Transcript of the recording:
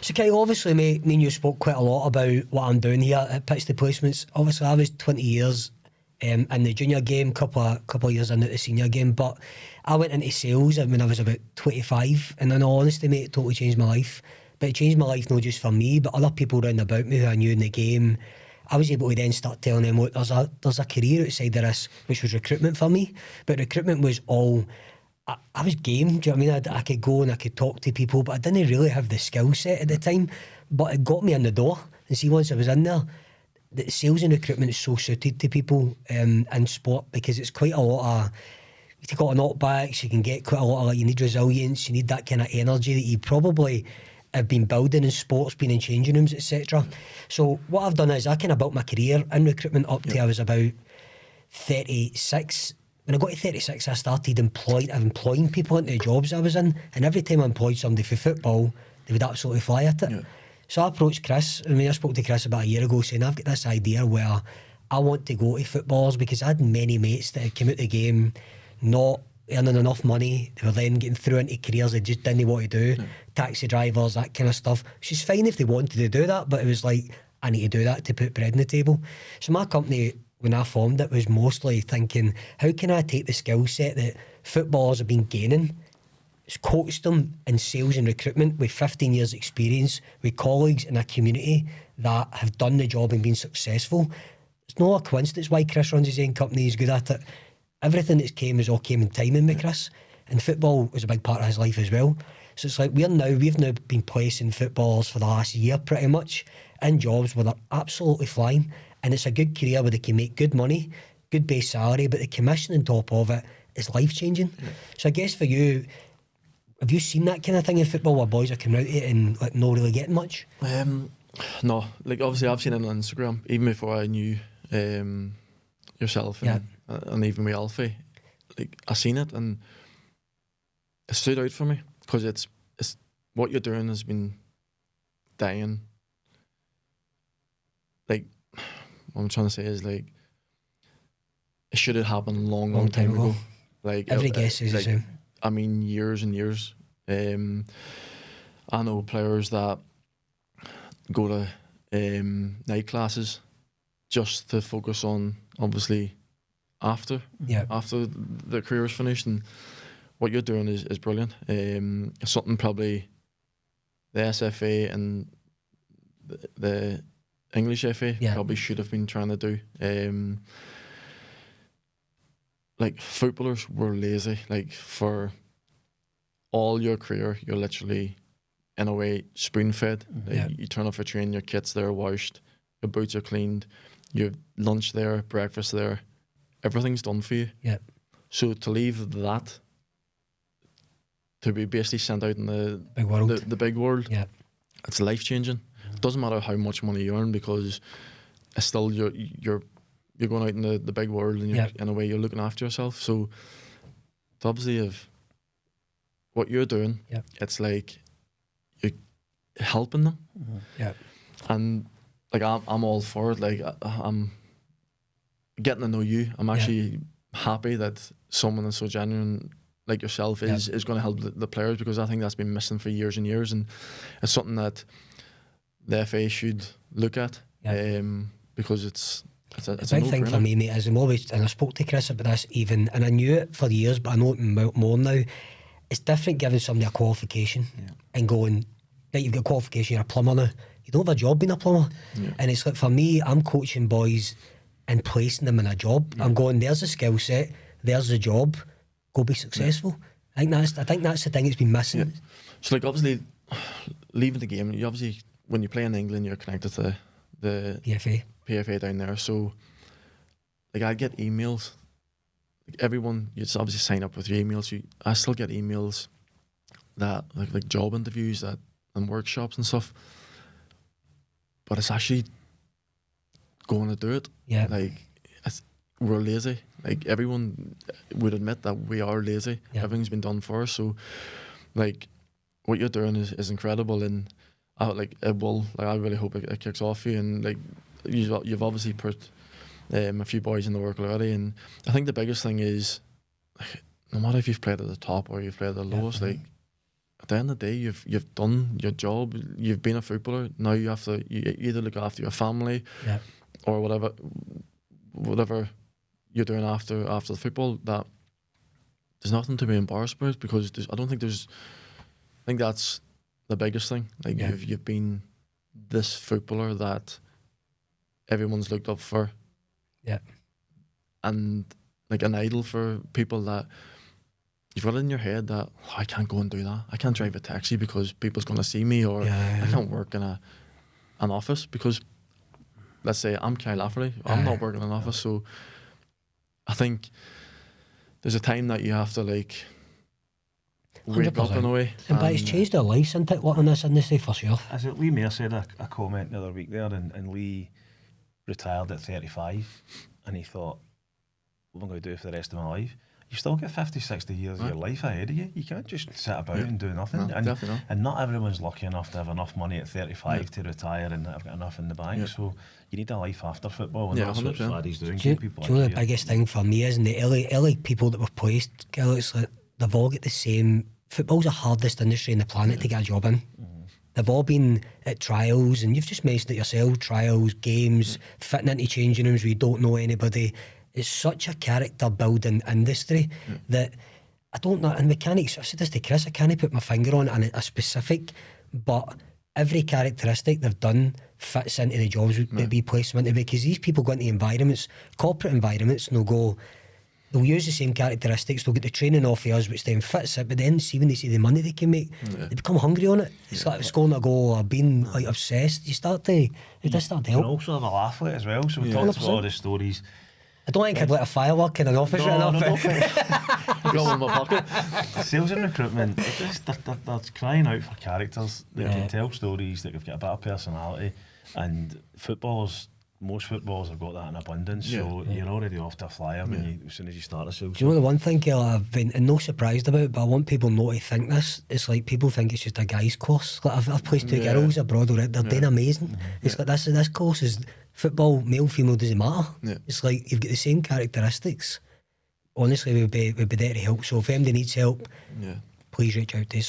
So, Kyle, obviously, mate, me and you spoke quite a lot about what I'm doing here at Pitch to Placements. Obviously, I was 20 years in the junior game, couple of years into the senior game, but I went into sales when I was about 25, and in all honesty, mate, it totally changed my life. But it changed my life not just for me, but other people around about me who I knew in the game. I was able to then start telling them, look, there's a career outside of this, which was recruitment for me. But recruitment was all... I was game, do you know what I mean? I could go and I could talk to people, but I didn't really have the skill set at the time. But it got me in the door. And see, once I was in there, the sales and recruitment is so suited to people in sport, because it's quite a lot of... You take a lot of knockbacks, you can get quite a lot of... You need resilience, you need that kind of energy that you probably have been building in sports, been in changing rooms, etc. So what I've done is I kind of built my career in recruitment up to I was about 36. When I got to 36, I started employing people into the jobs I was in, and every time I employed somebody for football, they would absolutely fly at it. Yeah. So I approached Chris. I spoke to Chris about a year ago saying, I've got this idea where I want to go to footballers, because I had many mates that had come out the game not earning enough money. They were then getting through into careers they just didn't want to do. Taxi drivers, that kind of stuff, which is fine if they wanted to do that, but it was like, I need to do that to put bread on the table. So my company, when I formed it, was mostly thinking, how can I take the skill set that footballers have been gaining, coach them in sales and recruitment with 15 years experience, with colleagues in a community that have done the job and been successful. It's not a coincidence why Chris runs his own company, he's good at it. Everything that's came in timing with Chris, and football was a big part of his life as well. So it's like we've now been placing footballers for the last year pretty much in jobs where they're absolutely flying. And it's a good career where they can make good money, good base salary, but the commission on top of it is life-changing. Yeah. So I guess for you, have you seen that kind of thing in football where boys are coming out of it and like not really getting much? No, like obviously I've seen it on Instagram, even before I knew yourself and even with Alfie. Like I seen it and it stood out for me, because it's what you're doing has been dying. Like, what I'm trying to say is, like, it should have happened a long time ago. Like every guess is the same. I mean, years and years. I know players that go to night classes just to focus on, obviously, after the career is finished. And what you're doing is brilliant. Something probably the SFA and the English FA probably should have been trying to do. Like footballers were lazy. Like for all your career, you're literally in a way spoon fed. Like you turn off a train, your kit's there washed, your boots are cleaned, you have lunch there, breakfast there, everything's done for you. Yeah. So to leave that, to be basically sent out in the big world, it's life changing. It doesn't matter how much money you earn, because it's still you're going out in the big world, and you're, in a way you're looking after yourself. So to obviously have what you're doing, it's like you're helping them. And like I'm all for it. Like I'm getting to know you. I'm actually happy that someone is so genuine like yourself is going to help the players, because I think that's been missing for years and years, and it's something that the FA should look at, because it's a big thing for me, mate. Is I'm always, and I spoke to Chris about this even, and I knew it for years, but I know it more now. It's different giving somebody a qualification and going, like, you've got a qualification, you're a plumber now. You don't have a job being a plumber, and it's like, for me, I'm coaching boys and placing them in a job. I'm going, there's a skill set, there's a job, go be successful. I think that's the thing that's been missing. So like obviously leaving the game, you obviously, when you play in England, you're connected to the PFA down there. So like I get emails, like everyone, you just obviously sign up with your emails. I still get emails that like job interviews and workshops and stuff, but it's actually going to do it. Like we're lazy. Like everyone would admit that we are lazy. Everything's been done for us. So like what you're doing is incredible, and I really hope it kicks off for you. And like you've obviously put a few boys in the work already, and I think the biggest thing is, like, no matter if you've played at the top or you've played at the lowest, like at the end of the day, you've done your job. You've been a footballer. Now you have to either look after your family, or whatever you're doing after the football. That there's nothing to be embarrassed about, because I think that's the biggest thing. Like you've been this footballer that everyone's looked up for. Yeah. And like an idol for people, that you've got it in your head that I can't go and do that. I can't drive a taxi because people's going to see me, or I can't work in an office because, let's say I'm Kyle Lafferty, I'm not working in an office. So I think there's a time that you have to like wake 100%. up in a way. But it's changed our lives, hasn't it, working in this industry, for sure. As it, Lee Mayer said a comment the other week there, and Lee retired at 35, and he thought, what am I going to do for the rest of my life? You still get 50, 60 years of your life ahead of you. You can't just sit about and do nothing. No, and not everyone's lucky enough to have enough money at 35 to retire and have got enough in the bank. So you need a life after football, and that's what Sladdy's doing. Do you know the biggest thing for me is in the LA people that we've placed, it's like they've all got the same. Football's the hardest industry on the planet to get a job in. They've all been at trials, and you've just mentioned it yourself, trials, games, fitting into changing rooms where you don't know anybody. It's such a character building industry that I don't know, and mechanics, I said this to Chris, I can't put my finger on a specific, but every characteristic they've done fits into the jobs that we place them into, because these people go into environments, corporate environments, and they'll use the same characteristics, they'll get the training off of us which then fits it, but then when they see the money they can make, they become hungry on it. It's like scoring a goal or being like obsessed. It does start to help. You can also have a laugh with it as well. So we talked about all the stories. I don't think I'd let a firework in an office right now. I've got one in my pocket. Sales and recruitment, they're crying out for characters that can tell stories, that have got a better personality, and most footballers have got that in abundance. So you're already off to a flyer as soon as you start a sales. Do you know the one thing, Gail, I've been no surprised about, but I want people not to think this. It's like people think it's just a guy's course. Like I've placed two girls abroad already. They're doing amazing. It's like this course is football, male, female, doesn't matter. It's like you've got the same characteristics. Honestly, we'd be there to help. So if anybody needs help, please reach out to us.